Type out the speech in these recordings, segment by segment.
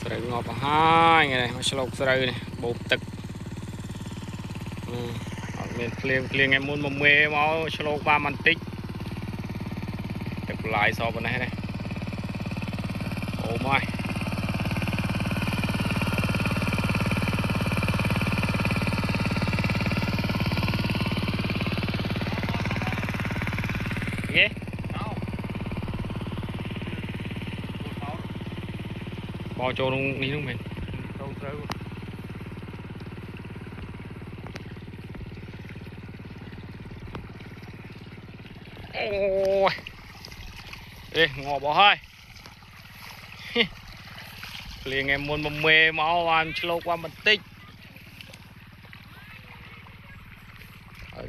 sợi ngọt hai ngày này mà sọc sợi này bột tực mình liền em muốn một mê máu sọc ba man tích lại so bên này này oh my ghê bò trâu luôn đi luôn mình ôi ê ngò bỏ hơi liền em muốn một mê máu ăn lâu qua một tích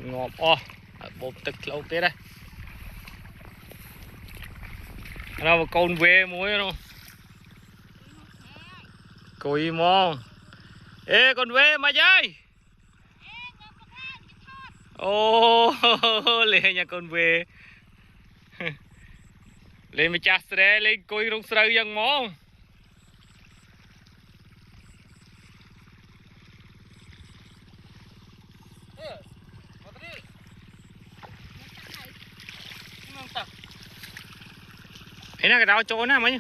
ngọt o bột tực lâu kia đây nó một con về muối không cùi mong ê con về mà chơi ô lên nhà con về lên mà chặt ra lên cùi rong sợi dân mong thế nào cái đào trốn nào mấy